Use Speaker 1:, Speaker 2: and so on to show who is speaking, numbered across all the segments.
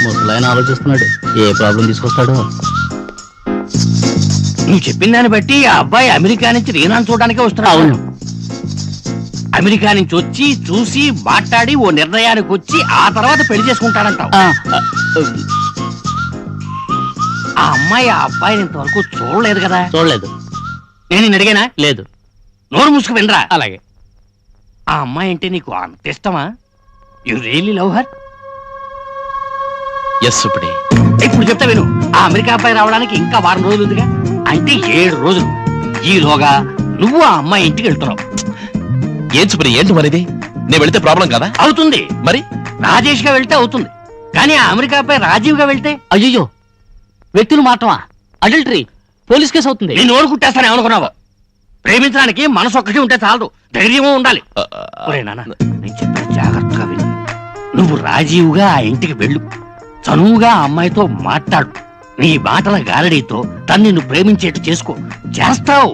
Speaker 1: ముసలాయన ఆలోచిస్తున్నాడు, ఏ ప్రాబ్లం తీసుకొస్తాడో.
Speaker 2: నువ్వు చెప్పిన దాన్ని బట్టి ఆ అబ్బాయి అమెరికా నుంచి రీనాను చూడడానికే వస్తున్నాడు.
Speaker 1: అవును.
Speaker 2: అమెరికా నుంచి వచ్చి చూసి మాట్లాడి ఓ నిర్ణయానికి వచ్చి ఆ తర్వాత పెళ్లి చేసుకుంటాడంటావు. ఆ అమ్మాయి ఆ అబ్బాయిని ఇంతవరకు చూడలేదు కదా?
Speaker 1: చూడలేదు.
Speaker 2: నేను నిన్ను అడిగానా?
Speaker 1: లేదు.
Speaker 2: నోరు మూసుకు వినరా.
Speaker 1: అలాగే.
Speaker 2: ఆ అమ్మాయి అంటే నీకు అంత ఇష్టమా? You really love her?
Speaker 1: Yes సుప్పిడి.
Speaker 2: ఇప్పుడు చెప్తా విను. ఆ అమెరికా అబ్బాయి రావడానికి ఇంకా వారం రోజులు ఉందిగా, అంటే 7 రోజులు. ఈలోగా నువ్వు ఆ అమ్మాయి ఇంటికి వెళ్తున్నావు.
Speaker 1: ఏం సుప్పిడి, ఏంటి మరిది? నేను వెళ్తే ప్రాబ్లం కదా?
Speaker 2: అవుతుంది.
Speaker 1: మరి
Speaker 2: రాజేష్ గా వెళ్తే అవుతుంది, కానీ ఆ అమెరికా అబ్బాయి రాజీవ్ గా వెళ్తే?
Speaker 1: అయ్యో, వ్యక్తులు మాత్రమా? అడల్టరీ, పోలీస్ కేసు అవుతుంది.
Speaker 2: నేను నోరు కుట్టేస్తాను ఏమనుకున్నావు? ప్రేమించడానికి మనసు ఒక్కటి ఉంటే చాలదు, ధైర్యమూ ఉండాలి. ఒరే నాన్న, నేను చెప్పిన జాగ్రత్తగా విను. నువ్వు రాజీవ్గా ఆ ఇంటికి వెళ్ళు, చనువుగా ఆ అమ్మాయితో మాట్లాడు. నీ మాటల గారడీతో తను నిన్ను ప్రేమించేట్టు చేసుకో. చేస్తావు.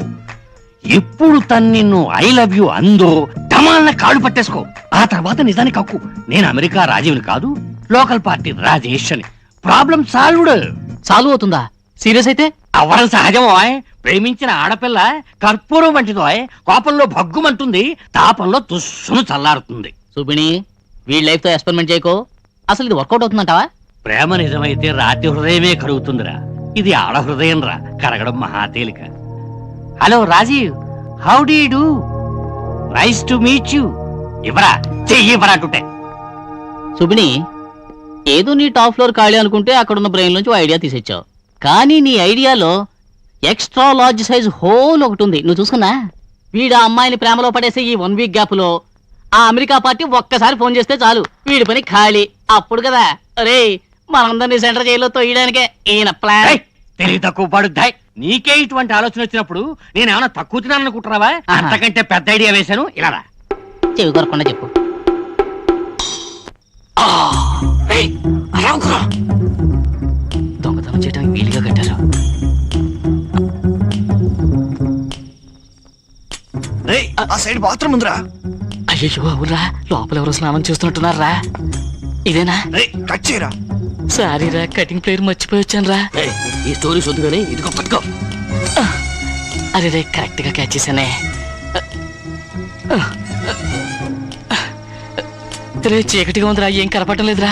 Speaker 2: ఎప్పుడు తను నిన్ను ఐ లవ్ యూ అందో టమాలన కాళ్ళు పట్టేసుకో. ఆ తర్వాత నిజానికి హక్కు, నేను అమెరికా రాజీవ్ని కాదు, లోకల్ పార్టీ రాజేష్ అని. ప్రాబ్లం సాల్వ్ అవుతుందా? సీరియస్ అయితే అవ్వడం సహజం. ప్రేమించిన ఆడపిల్ల కర్పూరం వంటిదో, కోపంలో భగ్గుమంటుంది, తాపంలో తుస్సును చల్లారుతుంది.
Speaker 1: సుబిని, వీడి లైఫ్ తో ఎక్స్పెరిమెంట్ చేయకో. అసలు ఇది వర్కౌట్ అవుతుందంటావా?
Speaker 2: ప్రేమ నిజమైతే రాతి హృదయమే కరుగుతుందిరా. ఇది ఆడ హృదయం రా, కరగడం మహా తేలిక. Hello Rajiv, how do you do? Nice to meet you. ఇవ్వరా, చెయ్యి ఇవ్వరా టుటే.
Speaker 1: సుబిని, ఏదో నీ టాప్ ఫ్లోర్ ఖాళీ అనుకుంటే అక్కడున్న బ్రెయిన్ నుంచి ఐడియా తీసేచ్చావు. కానీ నీ ఐడియాలో ఎక్స్ట్రా లార్జ్ సైజ్ హోల్ ఒకటి ఉంది, నువ్వు చూసుకున్నా? వీడు ఆ అమ్మాయిని ప్రేమలో పడేసే ఈ 1 వీక్ గ్యాప్ లో ఆ అమెరికా పార్టీ ఒక్కసారి ఫోన్ చేస్తే చాలు, వీడి పని ఖాళీ. అప్పుడు కదా అరే మనందరినీ సెంటర్ జైల్లో తోయడానికే ఈయన ప్లాన్.
Speaker 2: తెలివి తక్కువ పడుద్దాయి. నీకే ఇటువంటి ఆలోచన వచ్చినప్పుడు నేనేమన్నా తక్కువ తిన్నాను అనుకుంటున్నావా? అంతకంటే పెద్ద ఐడియా వేశాను. ఇలా
Speaker 1: చెవి కొరకుండా చెప్పు. దొంగతనం చేయడానికి వీలుగా కట్టారు.
Speaker 3: ఆ సైడ్ బాత్రూమ్ ఉందిరా.
Speaker 1: అయ్యో అవునరా, లోపల ఎవరో స్నానం చేస్తున్నట్టున్నారా. ఇదేనా?
Speaker 3: కట్ చేయరా.
Speaker 1: సారీ రా, కటింగ్ ప్లేయర్ మర్చిపోయి వచ్చాను రా.
Speaker 2: ఈ స్టోరీ సొద్దుగానే ఇదిగో పట్టుకో.
Speaker 1: అరే రే, కరెక్ట్ గా క్యాచ్ చేశానే. చీకటిగా ఉందిరా, ఏం కనపడటం లేదురా.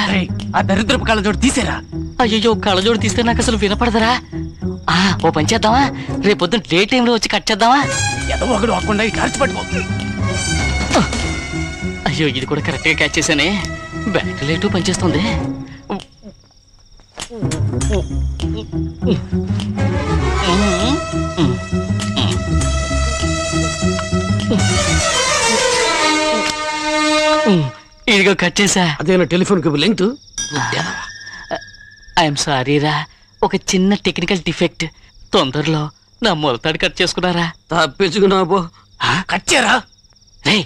Speaker 2: ఆ దరిద్రపు కళ్ళజోడు తీసేరా.
Speaker 1: అయ్యో, కళ్ళజోడు తీస్తే నాకు అసలు వినపడదరా. ఓ పని చేద్దామా, రేపు పొద్దున్న డే టైంలో వచ్చి కట్ చేద్దామా?
Speaker 2: ఏదో ఒకడు అవ్వకుండా ఖర్చు పట్టుకో.
Speaker 1: అయ్యో, ఇది కూడా కరెక్ట్ గా క్యాచ్ చేశానే. బ్యాటరీ లేటు పనిచేస్తుంది. ఇదిగో కట్ చేసా.
Speaker 2: అదేనా టెలిఫోన్ కి లెంగ్త్?
Speaker 1: ఐఎమ్ సారీ రా, ఒక చిన్న టెక్నికల్ డిఫెక్ట్. తొందరలో నా మొలతాడు కట్ చేసుకున్నారా.
Speaker 2: తప్పించుకున్నావు. కట్ చేయరా.
Speaker 1: రే,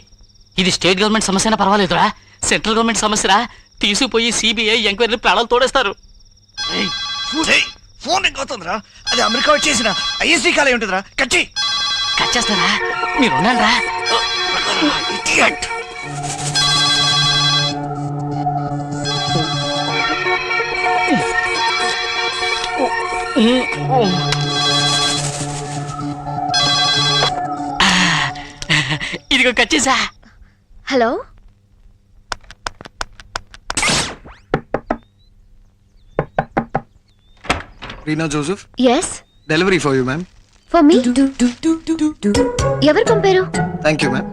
Speaker 1: ఇది స్టేట్ గవర్నమెంట్ సమస్యనా పర్వాలేదురా, సెంట్రల్ గవర్నమెంట్ సమస్యరా. తీసుకుపోయి సిబిఐ ఎంక్వైరీ ప్రాణాలు తోడేస్తారు.
Speaker 3: ఫోన్ రింగ్ అవుతుందిరా. అది అమెరికా వచ్చేసిన ఐఎస్డీ కాలే ఉంటుందిరా. కట్ చేయి.
Speaker 1: కట్ చేస్తారా? మీరు ఉన్నారా? ఇదిగో కట్ చేసా.
Speaker 4: Hello,
Speaker 3: Reena Joseph.
Speaker 4: yes,
Speaker 3: delivery for you ma'am.
Speaker 4: for me. ఎవరు పంపారు?
Speaker 3: Thank you ma'am.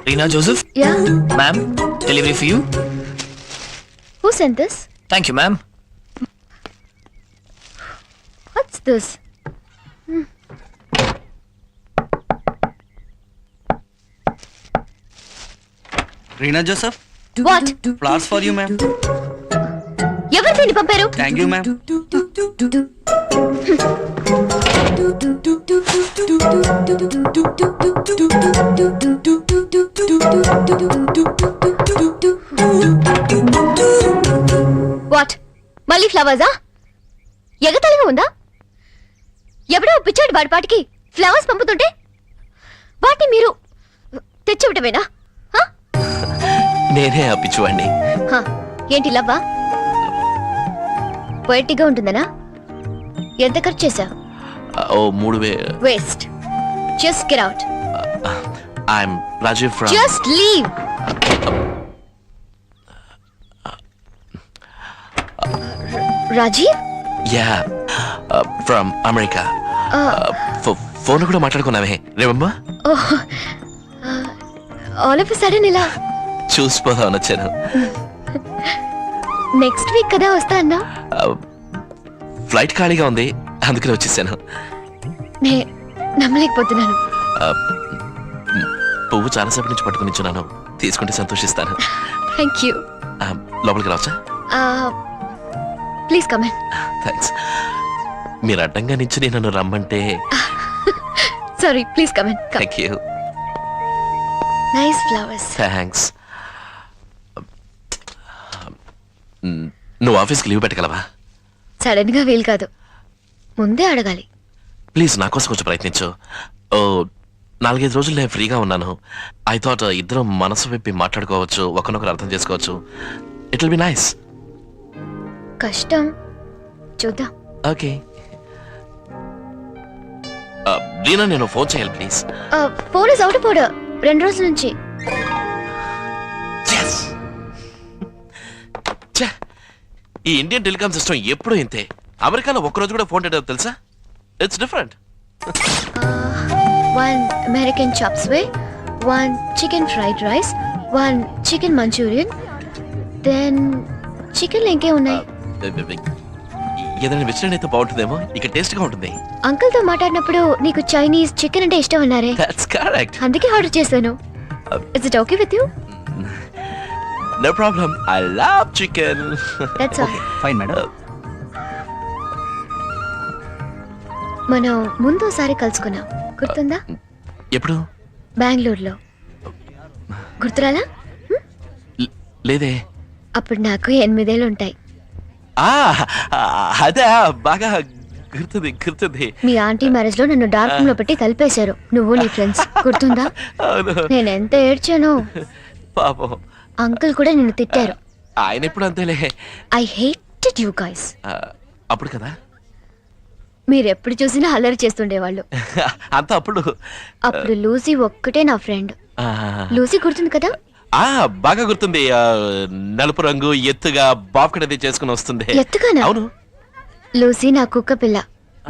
Speaker 5: Reena Joseph?
Speaker 4: Yeah.
Speaker 5: Ma'am, delivery for you.
Speaker 4: Who sent this?
Speaker 5: Thank you, ma'am.
Speaker 4: What's this?
Speaker 5: Reena Joseph?
Speaker 4: What?
Speaker 5: Flowers for you, ma'am.
Speaker 4: ఎవరు దీన్ని పంపారు?
Speaker 5: Thank you, ma'am.
Speaker 4: What, మళ్ళీ ఫ్లవర్సా? ఎగతాళిగా ఉందా? ఎవడో పిచ్చాడు వాడి పాటికి ఫ్లవర్స్ పంపుతుంటే వాటిని మీరు తెచ్చివిటమేనా
Speaker 6: నేనే ఆ పిచ్చివాడిని.
Speaker 4: ఏంటి లవ్వా? పొయటిగా ఉంటుందనా? ఎంత ఖర్చు చేశావు?
Speaker 6: Oh 3,000.
Speaker 4: Waste. Just get out.
Speaker 6: I'm Rajiv from.
Speaker 4: Just leave. Rajiv?
Speaker 6: Yeah, from America. Phone కూడా మాట్లాడుకున్నామే, రిమెంబర్?
Speaker 4: ఆల్ ఆఫ్ సడన్ ఇలా
Speaker 6: చూసిపోదామని వచ్చాను.
Speaker 4: నెక్స్ట్ వీక్ కదా వస్తా అన్నా.
Speaker 6: ఫ్లైట్ ఖాళీగా ఉంది, అందుకని వచ్చేసాను.
Speaker 4: నే నమ్మలేకపోతున్నాను.
Speaker 6: పువ్వు చాలాసేపు నుంచి పట్టుకుని ఇచ్చున్నాను, తీసుకుంటే సంతోషిస్తాను.
Speaker 4: Thank you.
Speaker 6: లోపలికి రావచ్చా?
Speaker 4: Please come in.
Speaker 6: థ్యాంక్స్. మీరు అడ్డంగా నించుని నన్ను రమ్మంటే.
Speaker 4: Sorry, please come in.
Speaker 6: Thank you.
Speaker 4: Nice flowers.
Speaker 6: Thanks. నువ్వు ఆఫీస్కి లీవ్ పెట్టగలవా?
Speaker 4: సడన్ గా వీలు కాదు, ముందే అడగాలి.
Speaker 6: ప్లీజ్ నా కోసం కొంచెం ప్రయత్నించు. ఓ 4-5 రోజులు నేను ఫ్రీగా ఉన్నాను. ఐ థాట్ ఇద్దరం మనసు విప్పి మాట్లాడుకోవచ్చు, ఒకరినొకరు అర్థం చేసుకోవచ్చు. It will be nice.
Speaker 4: కష్టం, చూద్దాం.
Speaker 6: ఓకే. రీనా, నేను ఫోన్ చేయాలి please.
Speaker 4: Phone is out of order 2 రోజుల నుంచి.
Speaker 6: ఈ ఇండియన్ టెలికాం సిస్టమ్ ఎప్పుడూ ఇంతే. అమెరికాలో ఒక్కరోజు కూడా ఫోన్ డేటా తెలుసా? It's different.
Speaker 4: 1 American chop suey, 1 chicken fried rice, 1 chicken Manchurian, then chicken ఇంకే ఉన్నాయి.
Speaker 6: ఏదైనా వెజిటేరియన్ అయితే బాగుంటుందేమో, ఇక టేస్ట్ గా ఉంటుంది.
Speaker 4: అంకుల్ తో మాట్లాడినప్పుడు నీకు చైనీస్ చికెన్ అంటే ఇష్టం అన్నారే,
Speaker 6: దట్స్ కరెక్ట్.
Speaker 4: అందుకే ఆర్డర్ చేశాను. Is it okay with you?
Speaker 6: No problem, I love chicken.
Speaker 4: That's all.
Speaker 5: Fine, madam.
Speaker 4: మనం ముందోసారి కలుసుకున్నాం, గుర్తుందా?
Speaker 6: ఎప్పుడు?
Speaker 4: బెంగళూరులో. గుర్తురాలా?
Speaker 6: లేదే.
Speaker 4: అప్పుడు నాకు 8 ఏళ్ళు ఉంటాయి.
Speaker 6: అదే, బాగా గుర్తుంది.
Speaker 4: మీ ఆంటీ మ్యారేజ్ లో నన్ను డార్క్ రూమ్ లో పెట్టి కలిపేశారు, నువ్వు నీ ఫ్రెండ్స్. గుర్తుందా? నేను ఎంత ఏడ్చాను.
Speaker 6: పాపం.
Speaker 4: అంకుల్ కూడా నిన్ను తిట్టారు.
Speaker 6: ఆయన ఎప్పుడు అంతేలే.
Speaker 4: I hated you guys.
Speaker 6: అప్పుడు కదా?
Speaker 4: మీరు ఎప్పుడు చూసినా అల్లరి చేస్తుండేవాళ్ళు.
Speaker 6: అంత అప్పుడు
Speaker 4: లూసీ ఒక్కటే నా ఫ్రెండ్. లూసీ గుర్తుంది కదా?
Speaker 6: బాగా గుర్తుంది. నలుపు రంగు, ఎత్తుగా బాబ్కట్ అది చేసుకుని వస్తుంది.
Speaker 4: ఎత్తుగానా?
Speaker 6: అవును.
Speaker 4: లూసీ నా కుక్క పిల్ల.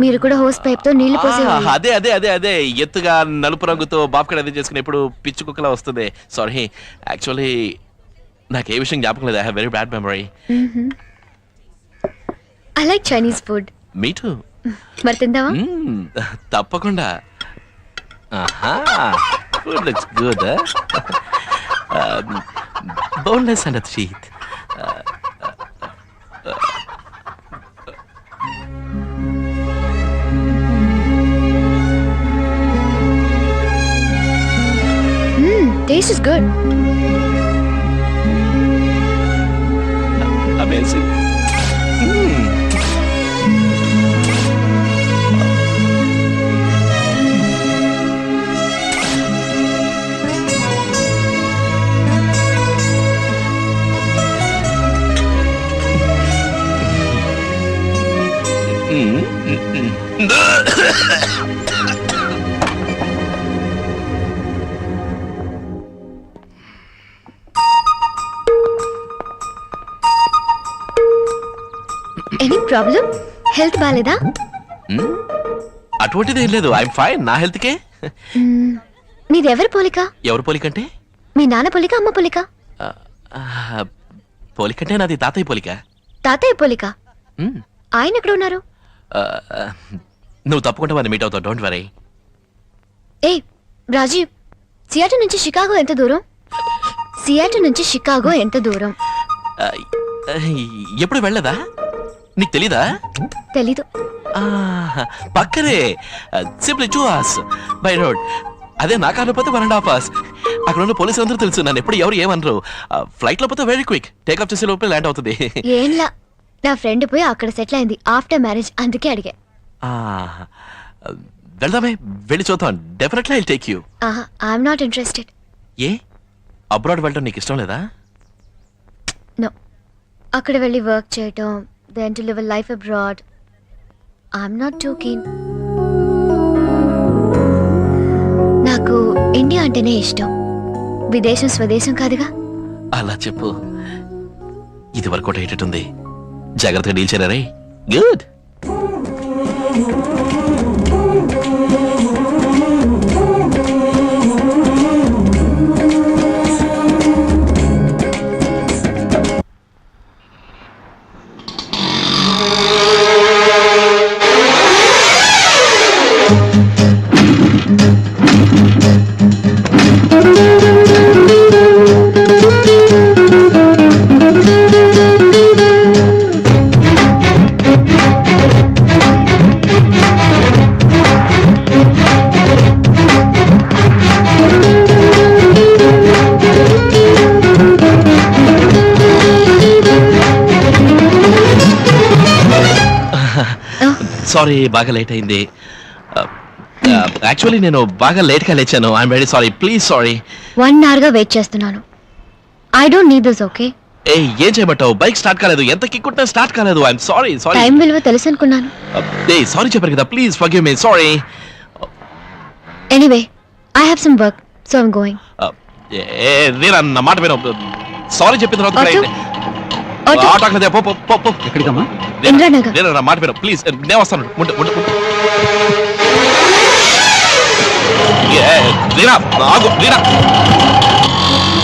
Speaker 4: మీరు కూడా హోస్ పైప్ తో నీళ్లు పోసేవాళ్ళు.
Speaker 6: అదే అదే అదే అదే ఎత్తుగా నలుపు రంగుతో బాబ్కట్ అది చేసుకుని ఎప్పుడు పిచ్చి కుక్కలా వస్తుంది. సారీ, యాక్చువల్లీ నాకు ఏ విషయం జ్ఞాపకం లేదు. I have very bad memory.
Speaker 4: I like Chinese food.
Speaker 6: Me too.
Speaker 4: మరి తిందామా?
Speaker 6: తప్పకుండా. Food looks good. Boneless and చీత్.
Speaker 4: Taste is good.
Speaker 6: Amazing.
Speaker 4: Any problem? Health బాలేదా?
Speaker 6: అటువంటిది ఏం లేదు. I'm fine. నా హెల్త్ కే.
Speaker 4: మీది ఎవరి పోలిక?
Speaker 6: ఎవరి పోలికంటే?
Speaker 4: మీ నాన్న పోలిక, అమ్మ పోలిక?
Speaker 6: పోలికంటే నాది తాతయ్య పోలిక.
Speaker 4: తాతయ్య పోలిక? ఆయన ఎక్కడ ఉన్నారు?
Speaker 6: నువ్వు తప్పకుండా వాడిని మీట్ అవుతావు, డోంట్ వరీ.
Speaker 4: ఏ రాజీవ్, సియాటో నుంచి షికాగో ఎంత దూరం? సియాటో నుంచి షికాగో ఎంత దూరం?
Speaker 6: ఎప్పుడు వెళ్ళదా? నీకు తెలీదా?
Speaker 4: తెలీదు.
Speaker 6: పక్కనే, సింప్లీ 2 hours బై రోడ్. అదే నా కార్లో పోతే 1.5 hours. అక్కడ ఉన్న పోలీసులు అందరూ తెలుసు, నన్ను ఎప్పుడు ఎవరు ఏమనరు. ఫ్లైట్ లో పోతే వెరీ క్విక్, టేక్ ఆఫ్ చేసే లోపల ల్యాండ్ అవుతుంది.
Speaker 4: ఏంలా, నా ఫ్రెండ్ పోయి అక్కడ సెటిల్ అయింది ఆఫ్టర్ మ్యారేజ్, అందుకే అడిగా.
Speaker 6: వెళ్దామే, వెళ్ళి చూద్దాం. Definitely I take you.
Speaker 4: I'm not interested.
Speaker 6: ఏ అబ్రాడ్ వెళ్ళడం నీకు ఇష్టం లేదా?
Speaker 4: నో, అక్కడ వెళ్ళి వర్క్ చేయటం, then to live a life abroad, I'm not too keen. నాకు ఇండియా అంటేనే ఇష్టం, విదేశం స్వదేశం కాదుగా.
Speaker 6: అలా చెప్పు. ఇది వరకు అయ్యేటట్టుంది. జాగ్రత్తగా డీల్ చేయరా? గుడ్. సారీ, బాగా లేట్ అయింది. యాక్చువల్లీ నేను బాగా లేట్గా లేచాను. I'm very sorry. Please sorry.
Speaker 4: 1 hour గా వెయిట్ చేస్తున్నాను. I don't need this. Okay,
Speaker 6: ఏ ఏం చేయమంటావు? బైక్ స్టార్ట్ కాలేదు. ఎంత కిక్కుంటా స్టార్ట్ కాలేదు. I'm sorry. సారీ.
Speaker 4: టైం విలువ తెలుసు అనుకున్నాను.
Speaker 6: ఏ సారీ చెప్పారు కదా, please forgive me. Sorry.
Speaker 4: Anyway, I have some work, so I'm going.
Speaker 6: నేను నా మాట విను. సారీ చెప్పిన తర్వాత కూడా
Speaker 4: ఆటో? ఆటో?
Speaker 6: ఆటో అక్కడ పో, పో, పో, పో.
Speaker 5: ఎక్కడికమ్మా?
Speaker 4: ఇంద్రానగర్.
Speaker 6: నేను నా మాట విను ప్లీజ్. నేను వస్తాను. రీనా, ఆగు రీనా.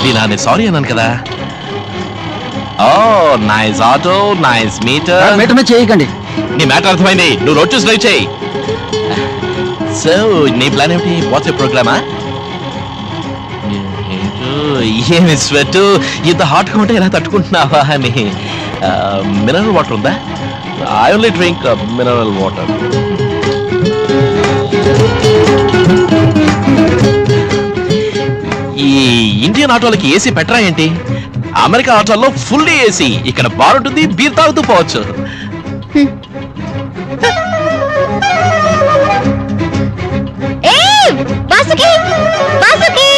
Speaker 6: రీనా, నేను సారీ అన్నాను కదా. Oh nice auto, nice meter.
Speaker 5: Meter మీద చేయకండి.
Speaker 6: నీ మ్యాటర్ అర్థమైంది. నువ్వు రోడ్ చూసి డ్రైవ్ చేయి. సో నీ ప్లాన్ ఏమిటి? వాట్స్ ప్రోగ్రామా? ఏమి స్వెట్ ఇంత హాట్గా ఉంటే ఎలా తట్టుకుంటున్నావా అని. మినరల్ వాటర్ ఉందా? I only drink mineral water. ఈ ఇండియన్ ఆటోలకి ఏసీ పెట్టరా ఏంటి? అమెరికా ఆటోల్లో ఫుల్లీ ఏసీ. ఇక్కడ బార్ ఉంటుంది, బీర్ తాగుతూ పోవచ్చు.
Speaker 4: ఏయ్, Vasuki! Vasuki!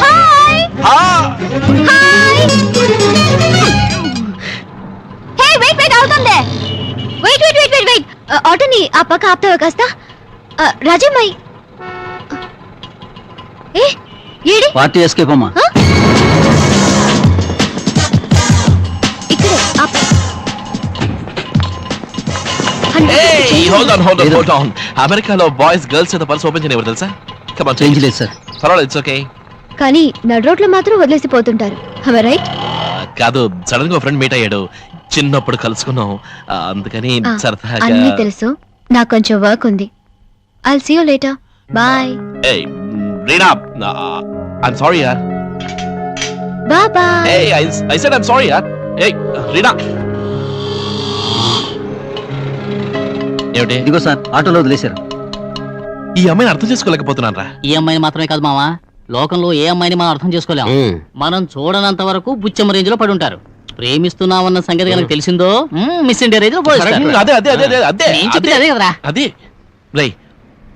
Speaker 4: Hi! Hi! Hey, wait wait, అవుతుందే. Wait wait wait wait wait. ఆటోని ఆ పక్క ఆపుతావా కాస్త? రాజమ్మాయి ఏ ఏడి?
Speaker 5: పార్టీ ఎస్కేప్ అమ్మా.
Speaker 4: ఆ? ఇక్కడే ఆపు.
Speaker 6: అమెరికాలో బాయ్స్ గర్ల్స్ చేత పర్స్ ఓపెన్ చేయనివ్వరు తెలుసా?
Speaker 5: చేంజ్ లేదు సార్.
Speaker 6: పర్వాలేదు, ఇట్స్ ఓకే.
Speaker 4: కానీ నడు రోడ్లో మాత్రం వదిలేసిపోతుంటారు. Am I right?
Speaker 6: కాదు, సడన్ గా ఫ్రెండ్ మీట్ అయ్యాడు. చిన్నప్పుడు కలుసుకున్నాం, అందుకని సరదాగా.
Speaker 4: అన్నీ తెలుసు, నాకు కొంచెం వర్క్ ఉంది. I'll see you later. Bye.
Speaker 6: Hey, Reena, I'm sorry, yaar.
Speaker 4: Bye bye.
Speaker 6: Hey, I said I'm sorry, yaar. Hey, Reena. ఏమిటి?
Speaker 5: ఇదిగో సార్, ఆటోలో వదిలేశారు.
Speaker 6: ఈ అమ్మాయిని అర్థం చేసుకోలేకపోతున్నాను రా.
Speaker 1: ఈ అమ్మాయిని మాత్రమే కాదు మావా, లోకంలో ఏ అమ్మాయిని మనం అర్థం చేసుకోలేం. మనం చూడనంత వరకు బుచ్చమ్మ రేంజ్ లో పడి ఉంటారు. ప్రేమిస్తున్నామన్న సంగతి కనుక తెలిసిందో మిస్ ఇండియా రేంజ్ లో పోయిస్తారు.
Speaker 6: అదే అదే అదే అదే అదే
Speaker 1: నేను చెప్పింది అదే కదరా.
Speaker 6: అదే రై,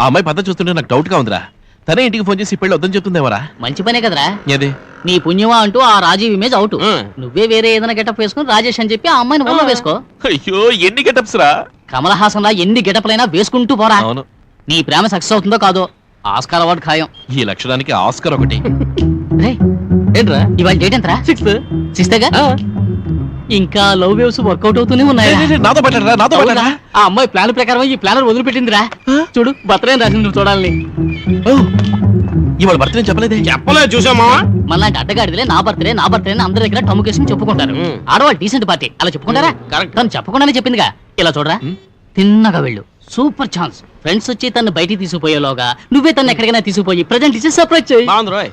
Speaker 6: ఆ అమ్మాయి పద్ధతి చూస్తుంటే నాకు డౌట్ గా ఉందిరా. తనే ఇంటికి ఫోన్ చేసి పెళ్ళి వద్దని చెప్తుందేమరా?
Speaker 1: మంచి పనే కదరా.
Speaker 6: ఏది
Speaker 1: నీ పుణ్యమా అంటూ ఆ రాజీవ్ ఇమేజ్ అవుట్. నువ్వే వేరే ఏదైనా గెటప్ వేసుకుని రాజేష్ అని చెప్పి ఆ అమ్మాయిని వల్ల వేసుకో.
Speaker 6: అయ్యో, ఎన్ని గెటప్స్ రా.
Speaker 1: కమల్ హాసన్ లా ఎన్ని గెటప్లైనా వేసుకుంటూ పోరా.
Speaker 6: అవును.
Speaker 1: నీ ప్రేమ సక్సెస్ అవుతుందో కాదో ఆస్కార్ అవార్డు ఖాయం.
Speaker 6: ఈ లక్షణానికి ఆస్కర్ ఒకటి.
Speaker 1: ఏంట్రా ఇవాళ డేట్ ఎంతరా? 6th ఇంకా లవ్ వేవ్స్ వర్కౌట్ అవుతూనే ఉన్నాయి.
Speaker 6: నాతో పట్టారా, నాతో పట్టారా?
Speaker 1: ఆ అమ్మాయి ప్లాన్ ప్రకారం ఈ ప్లానర్ వదిలిపెట్టిందిరా. చూడు బర్త్డే రాసింది చూడాలని.
Speaker 6: ఇవాళ బర్త్డే చెప్పలేదే.
Speaker 2: చెప్పలేదు, చూసామా?
Speaker 1: మళ్ళీ అడ్డగాడిదిలే నా బర్త్డే అని అందరి దగ్గర టమ్ముకేసి చెప్పుకుంటారు. ఆడవాళ్ళు డీసెంట్ పార్టీ అలా చెప్పుకుంటారా? కరెక్ట్. తను చెప్పకుండానే చెప్పిందిగా. ఇలా చూడరా, తిన్నగా వెళ్ళు, సూపర్ ఛాన్స్. ఫ్రెండ్స్ వచ్చి తను బయటికి తీసుకుపోయేలోగా నువ్వే తను ఎక్కడికైనా తీసుకుపోయి ప్రజెంట్ ఇచ్చి సర్ప్రైజ్ చేయి.
Speaker 2: బాగుంది రోయ్.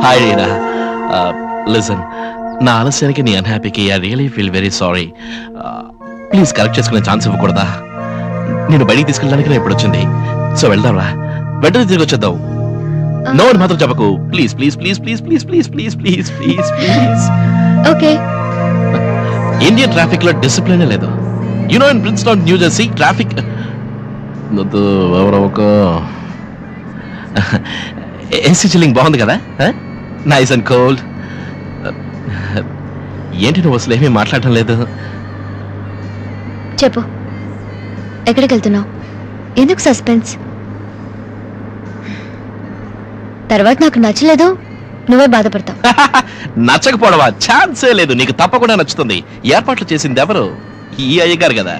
Speaker 6: హాయ్ రీనా, లిసన్, నా ఆలస్యానికి నీ అన్హ్యాపీకి I really feel very sorry. Please correct చేసుకునే ఛాన్స్ ఇవ్వకూడదా? నేను బయటికి తీసుకెళ్ళడానికి నేను ఇప్పుడు వచ్చింది. సో వెళ్దాంరా, వెంటనే తిరిగి వచ్చేద్దాం. నో అని మాత్రం చెప్పకు please please please please please please please please please please.
Speaker 4: Okay.
Speaker 6: Indian traffic లో డిసిప్లిన్ లేదు. You know in Princeton New Jersey traffic ఎవరొక ఏసీ చిల్లింగ్ బాగుంది కదా, నైస్ అండ్ కోల్డ్. ఏంటి నువ్వు అసలు ఏమీ మాట్లాడటం లేదు?
Speaker 4: చెప్పు, ఎక్కడికి వెళ్తున్నావు? ఎందుకు సస్పెన్స్? తర్వాత నాకు నచ్చలేదు, నువ్వే బాధపడతావు.
Speaker 6: నచ్చకపోవడమా? ఛాన్సే లేదు, నీకు తప్పకుండా నచ్చుతుంది. ఏర్పాట్లు చేసింది ఎవరు? ఈ అయ్యగారు కదా.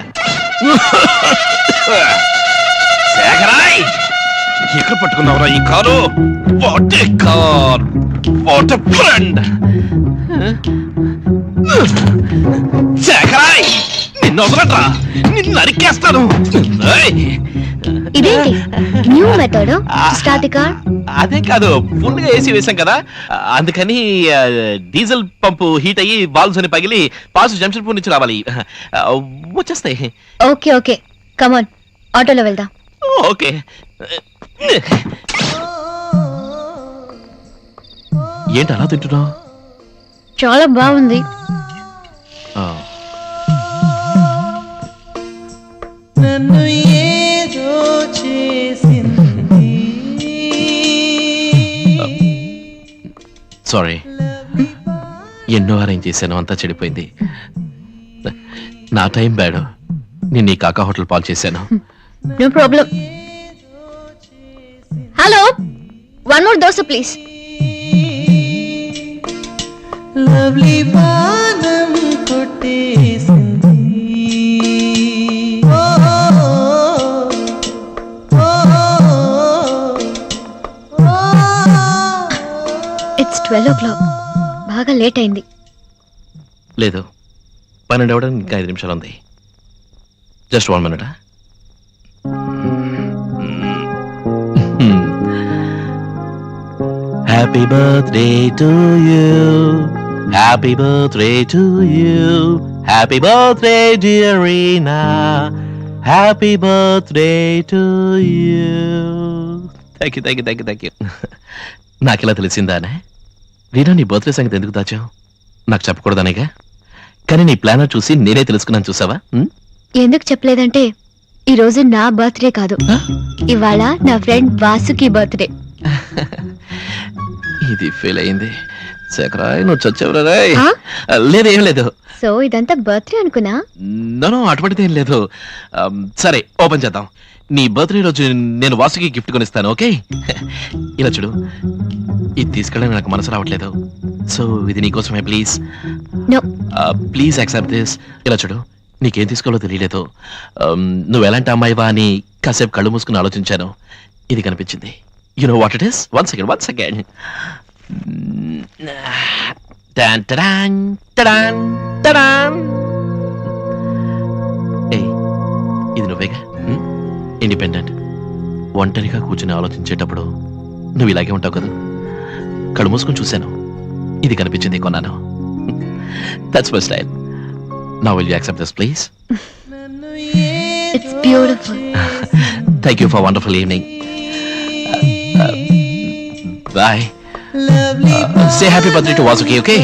Speaker 6: శేఖరాయ్, ఎక్కడ పట్టుకున్నావురా ఈ car? What a car, what a friend. శేఖరాయ్, నిన్ను వదలట్రా, నిన్ను నరికేస్తాను.
Speaker 4: ఇదేంటి new method? Start the car.
Speaker 6: అదే కాదు, ఫుల్ గా ఏసీ వేసాం కదా, అందుకని డీజిల్ పంపు హీట్ అయ్యి బాల్స్ అని పగిలి పాసు జంషెడ్పూర్ నుంచి రావాలి. వచ్చేస్తాయి.
Speaker 4: ఓకే ఓకే, కమాన్, ఆటోలో వెళ్దాం.
Speaker 6: ఓకే. ఏంటి అలా తింటున్నావు?
Speaker 4: చాలా బాగుంది.
Speaker 6: సారీ, ఎన్నో అరేంజ్ చేశాను, అంతా చెడిపోయింది. నా టైం బ్యాడ్, నేను ఈ కాకా హోటల్ పాలు చేశాను.
Speaker 4: No problem. Hello, one more dosa please.
Speaker 7: Lovely బాణం కొట్టేసింది.
Speaker 4: It's 12 o'clock. బాగా లేట్ అయింది.
Speaker 6: లేదు, 12 అవ్వడానికి ఇంకా 5 నిమిషాలు ఉంది. Just 1 minute. Happy birthday to you, happy birthday to you, happy birthday dear Reena, happy birthday to you. Thank you thank you thank you thank you. నాకు ఇలా తెలిసిందానే? రీనా, నీ బర్త్డే సంగతి ఎందుకు దాచావు? నాకు చెప్పకూడదనేగా, కానీ నీ ప్లానర్ చూసి నేనే తెలుసుకున్నాను, చూసావా?
Speaker 4: ఎందుకు చెప్పలేదంటే, ఈ రోజు నా బర్త్డే కాదు, ఇవాళ నా ఫ్రెండ్ వాసుకి బర్త్డే.
Speaker 6: ఇది ఫెయిల్ అయింది. శేఖరాయ్, నువ్వు చచ్చావురా?
Speaker 4: ఆ?
Speaker 6: లేదు, ఏం లేదు.
Speaker 4: సో ఇదంతా బర్త్డే అనుకున్నా?
Speaker 6: నో, అటువంటిది ఏం లేదు. సరే, ఓపెన్ చేద్దాం. నీ బర్త్డే రోజు నేను వాసుకి గిఫ్ట్ కొనిస్తాను, ఓకే? ఇలా చూడు, ఇది తీసుకెళ్ళడానికి నాకు మనసు రావట్లేదు, సో ఇది నీకోసమే. Please
Speaker 4: no.
Speaker 6: Please accept this. ఇలా చూడు, నీకేం తీసుకోవాలో తెలియలేదు. నువ్వు ఎలాంటి అమ్మాయివా అని కాసేపు కళ్ళు మూసుకుని ఆలోచించాను, ఇది కనిపించింది. You know what it is? One second. ఇది నువ్వేగా? ఇండిపెండెంట్, ఒంటరిగా కూర్చుని ఆలోచించేటప్పుడు నువ్వు ఇలాగే ఉంటావు కదా. కళ్ళు మూసుకొని చూశాను, ఇది కనిపించింది, కొన్నాను. That's my style. Now will you accept this please?
Speaker 4: It's beautiful.
Speaker 6: Thank you for wonderful evening. Bye. Say happy birthday to Vasuki, okay?